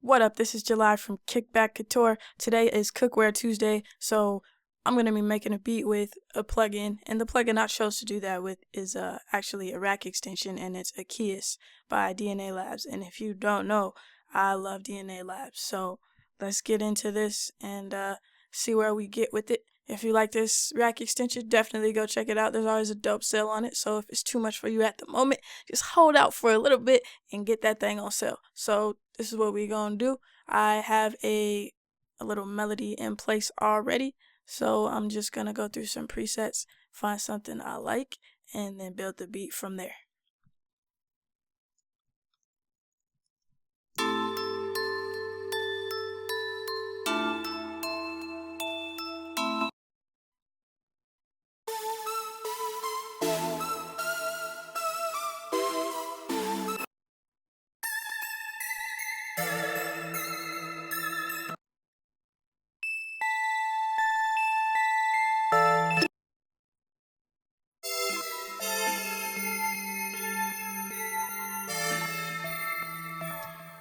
What up? This is July from Kickback Couture. Today is Cookware Tuesday, so I'm going to be making a beat with a plugin, and the plugin I chose to do that with is actually a rack extension, and it's Aquios by DNA Labs. And if you don't know, I love DNA Labs, so let's get into this and see where we get with it. If you like this rack extension, definitely go check it out. There's always a dope sale on it, so if it's too much for you at the moment, just hold out for a little bit and get that thing on sale. So this is what we're gonna do. I have a little melody in place already, so I'm just gonna go through some presets, find something I like, and then build the beat from there.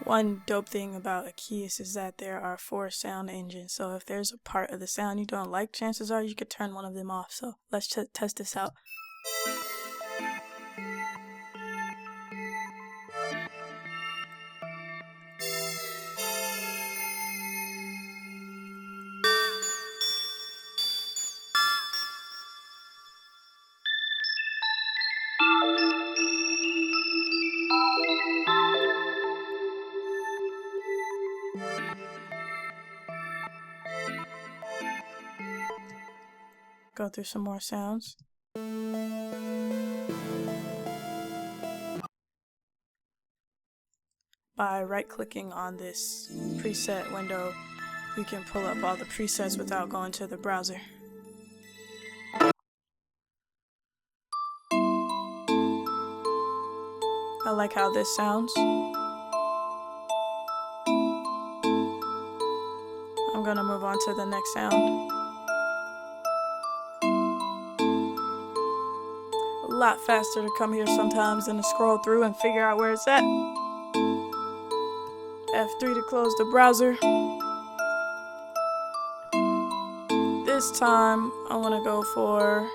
One dope thing about Aquios is that there are 4 sound engines, so if there's a part of the sound you don't like, chances are you could turn one of them off. So let's test this out. Go through some more sounds. By right-clicking on this preset window, you can pull up all the presets without going to the browser. I like how this sounds. I'm gonna move on to the next sound. A lot faster to come here sometimes than to scroll through and figure out where it's at. F3 to close the browser. This time I want to go for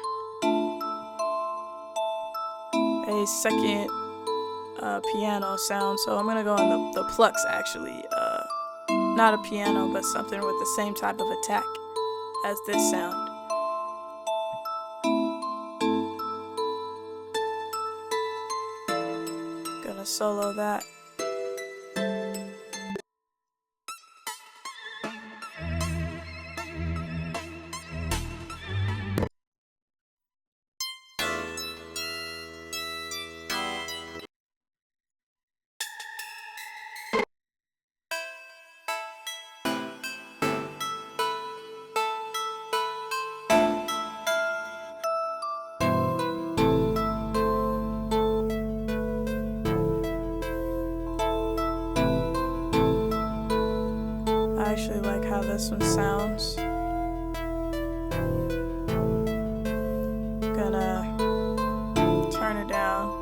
a second piano sound, so I'm going to go on the plucks actually. Not a piano, but something with the same type of attack as this sound. Gonna solo that. I actually like how this one sounds. Gonna turn it down.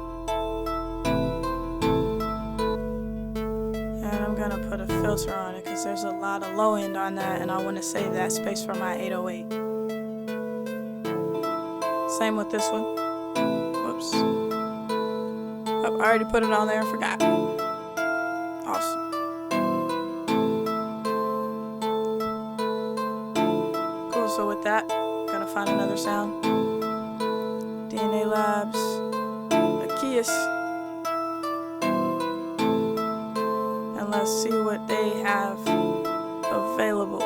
And I'm gonna put a filter on it because there's a lot of low end on that and I want to save that space for my 808. Same with this one. Whoops. Oh, I already put it on there and forgot. Awesome. So with that, I'm gonna find another sound. DNA Labs, Aquios, and let's see what they have available.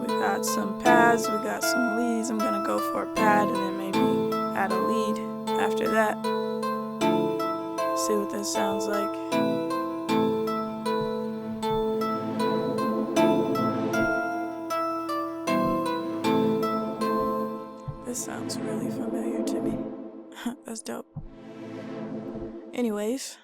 We got some pads, we got some leads. I'm gonna go for a pad and then maybe add a lead after that. See what this sounds like. This sounds really familiar to me. That's dope. Anyways.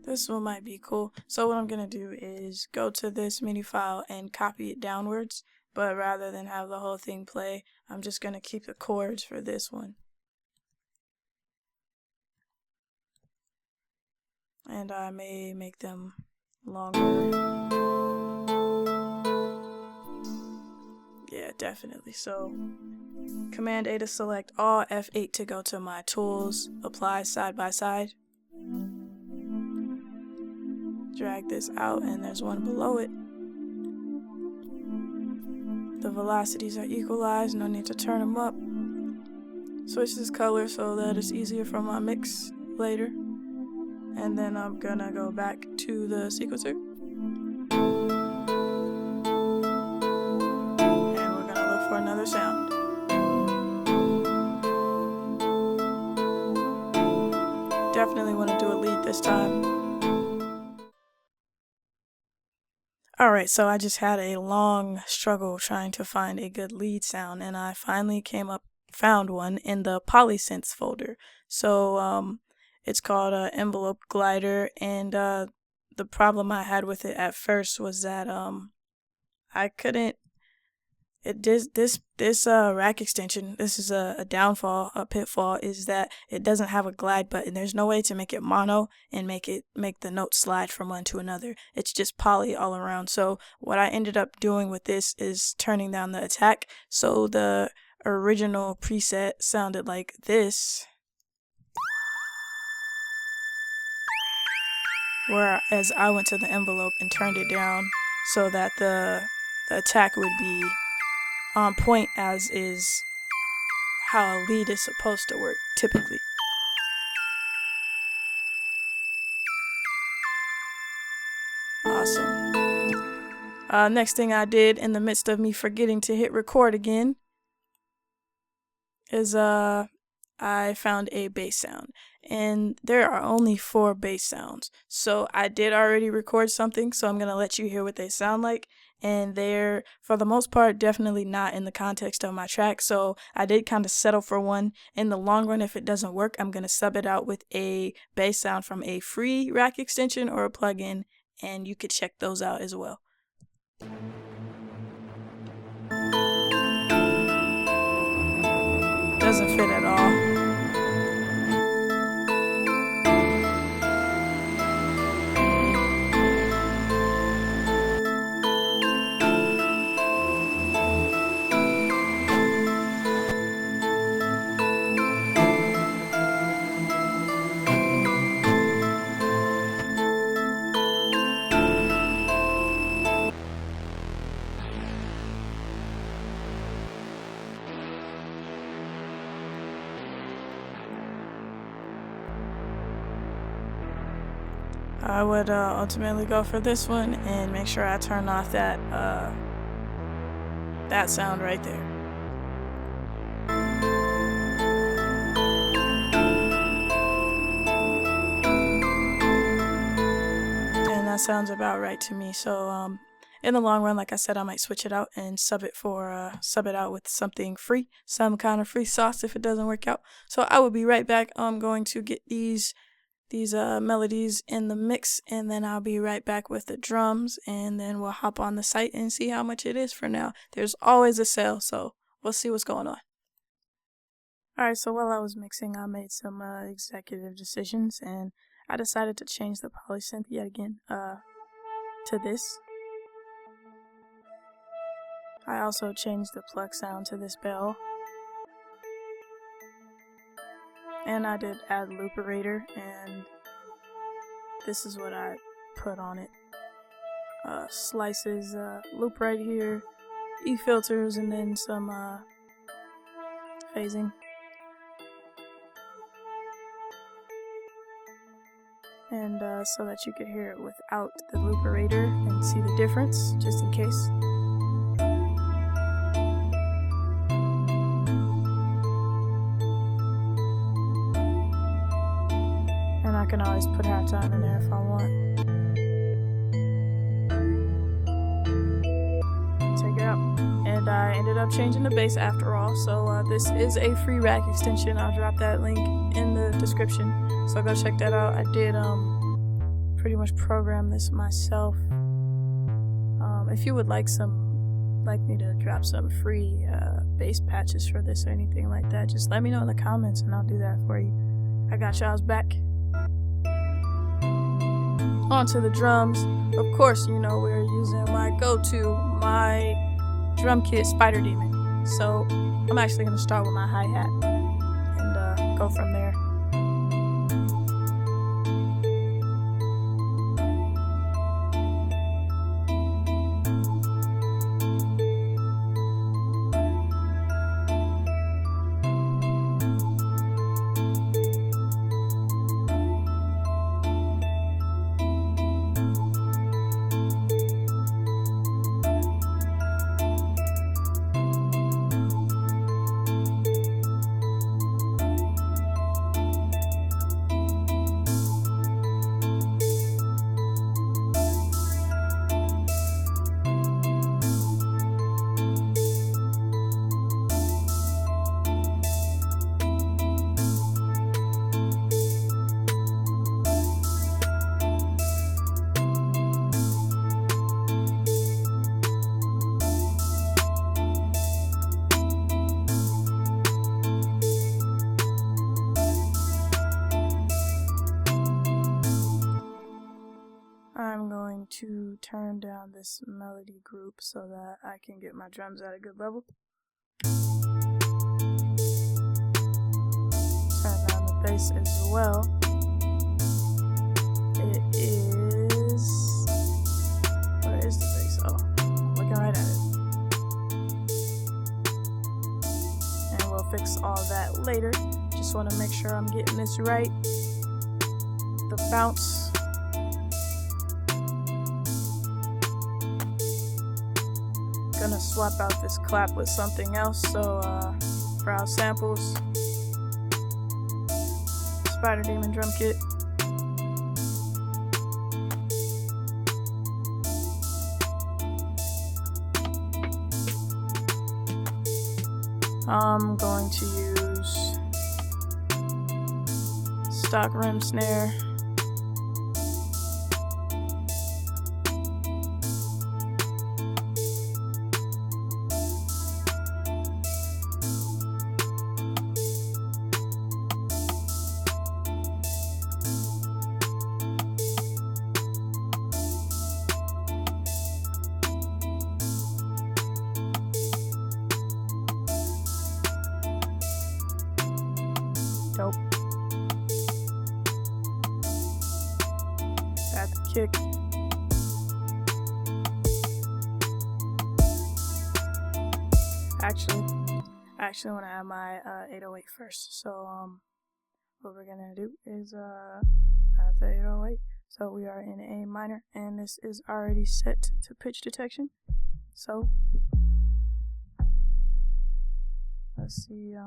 This one might be cool. So what I'm going to do is go to this MIDI file and copy it downwards. But rather than have the whole thing play, I'm just going to keep the chords for this one. and I may make them longer. Yeah, definitely. So Command A to select all, F8 to go to my tools, apply side by side. Drag this out, and there's one below it. The velocities are equalized, no need to turn them up. Switch this color so that it's easier for my mix later. And then I'm gonna go back to the sequencer. And we're gonna look for another sound. Definitely want to do a lead this time. Alright, so I just had a long struggle trying to find a good lead sound, and I finally found one in the polysynths folder. So it's called Envelope Glider, and the problem I had with it at first was that I couldn't. This rack extension, this is a downfall, a pitfall, is that it doesn't have a glide button. There's no way to make it mono and make the notes slide from one to another. It's just poly all around. So what I ended up doing with this is turning down the attack. So the original preset sounded like this, whereas I went to the envelope and turned it down so that the attack would be on point, as is how a lead is supposed to work typically. Awesome. Next thing I did in the midst of me forgetting to hit record again is I found a bass sound, and there are only 4 bass sounds. So I did already record something, so I'm gonna let you hear what they sound like. And they're, for the most part, definitely not in the context of my track, so I did kind of settle for one. In the long run, if it doesn't work, I'm going to sub it out with a bass sound from a free rack extension or a plugin, and you could check those out as well. Doesn't fit at all. I would ultimately go for this one and make sure I turn off that sound right there. And that sounds about right to me. So in the long run, like I said, I might switch it out and sub it out with something free, some kind of free sauce if it doesn't work out. So I will be right back. I'm going to get these melodies in the mix, and then I'll be right back with the drums, and then we'll hop on the site and see how much it is for now. There's always a sale, so we'll see what's going on. Alright, so while I was mixing, I made some executive decisions, and I decided to change the polysynth yet again to this. I also changed the pluck sound to this bell. And I did add looperator, and this is what I put on it. Slices, loop right here, E filters, and then some phasing. And so that you could hear it without the looperator and see the difference, just in case. I can always put halftime in there if I want. Take it out. And I ended up changing the bass after all, so this is a free rack extension. I'll drop that link in the description, so go check that out. I did pretty much program this myself. If you would like me to drop some free bass patches for this or anything like that, just let me know in the comments and I'll do that for you. I got y'all's back. onto the drums. Of course, you know, we're using my go-to, my Drumkit Spyder Demon. So I'm actually going to start with my hi-hat and go from there. I'm going to turn down this melody group so that I can get my drums at a good level. Turn down the bass as well. It is... Where is the bass? Oh, I'm looking right at it. And we'll fix all that later. Just want to make sure I'm getting this right. The bounce. Gonna swap out this clap with something else, so browse samples, Spyder Demon drum kit. I'm going to use stock rim snare. Dope. Add the kick. Actually want to add my 808 first. So what we're gonna do is add the 808. So we are in A minor, and this is already set to pitch detection. So let's see.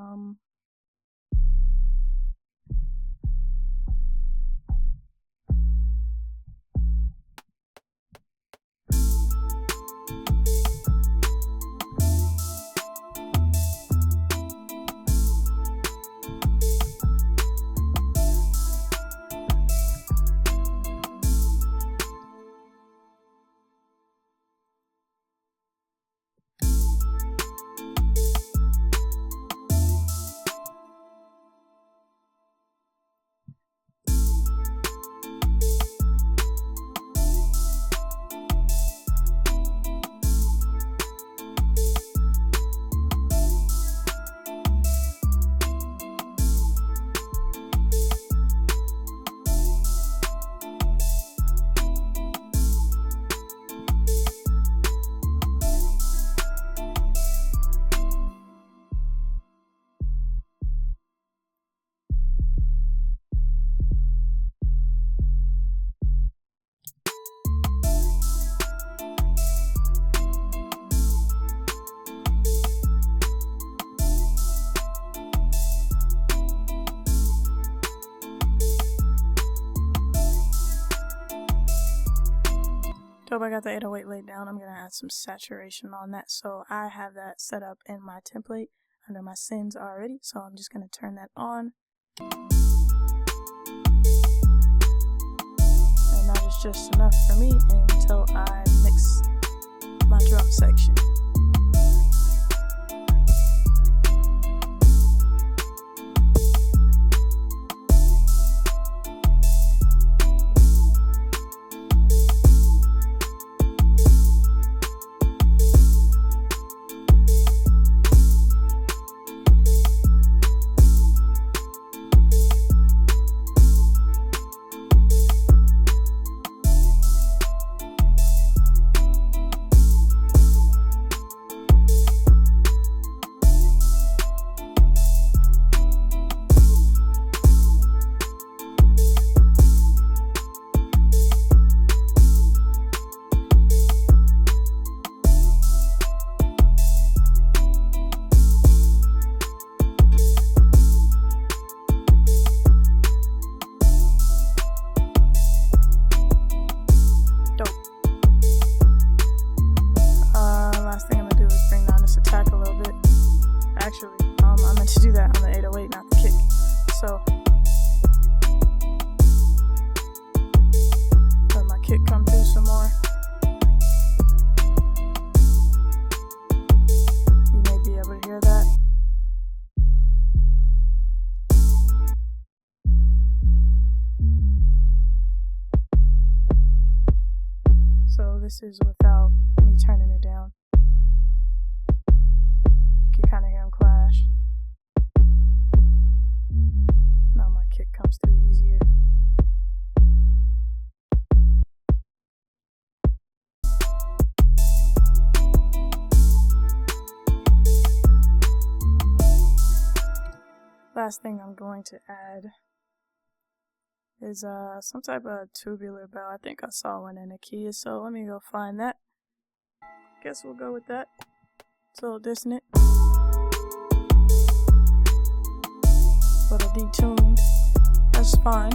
Dope, I got the 808 laid down. I'm going to add some saturation on that. So I have that set up in my template under my sins already. So I'm just going to turn that on. And that is just enough for me until I mix my drum section. this is without me turning it down. You can kind of hear them clash. Now my kick comes through easier. Last thing I'm going to add is some type of tubular bell. I think I saw one in Aquios, so let me go find that. Guess we'll go with that. It's a little dissonant. A little detuned. That's fine.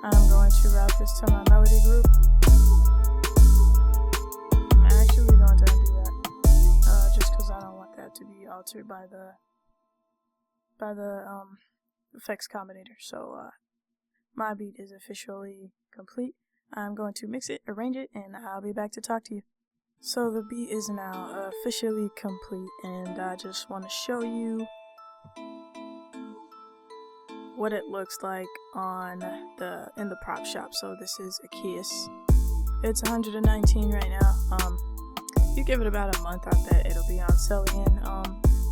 I'm going to route this to my melody group. I'm actually going to undo that, just because I don't want that to be altered by the effects combinator. So my beat is officially complete. I'm going to mix it, arrange it, and I'll be back to talk to you. So the beat is now officially complete, and I just want to show you what it looks like in the prop shop. So this is Aquios. It's 119 right now. You give it about a month, I bet it'll be on sale again.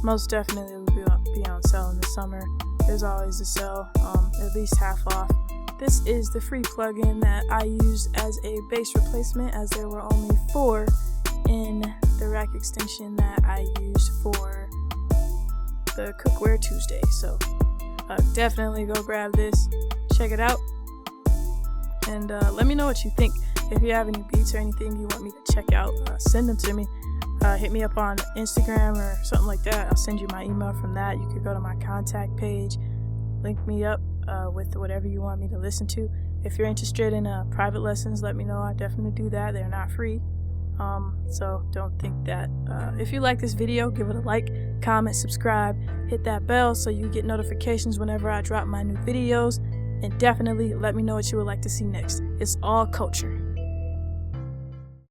Most definitely will be on sale in the summer. There's always a sale, at least half off. This is the free plugin that I used as a bass replacement, as there were only 4 in the rack extension that I used for the Cookware Tuesday. So definitely go grab this, check it out, and let me know what you think. If you have any beats or anything you want me to check out, send them to me. Hit me up on Instagram or something like that. I'll send you my email from that. You could go to my contact page, link me up with whatever you want me to listen to. If you're interested in private lessons, let me know. I definitely do that. They're not free. So don't think that. If you like this video, give it a like, comment, subscribe, hit that bell so you get notifications whenever I drop my new videos, and definitely let me know what you would like to see next. It's all culture.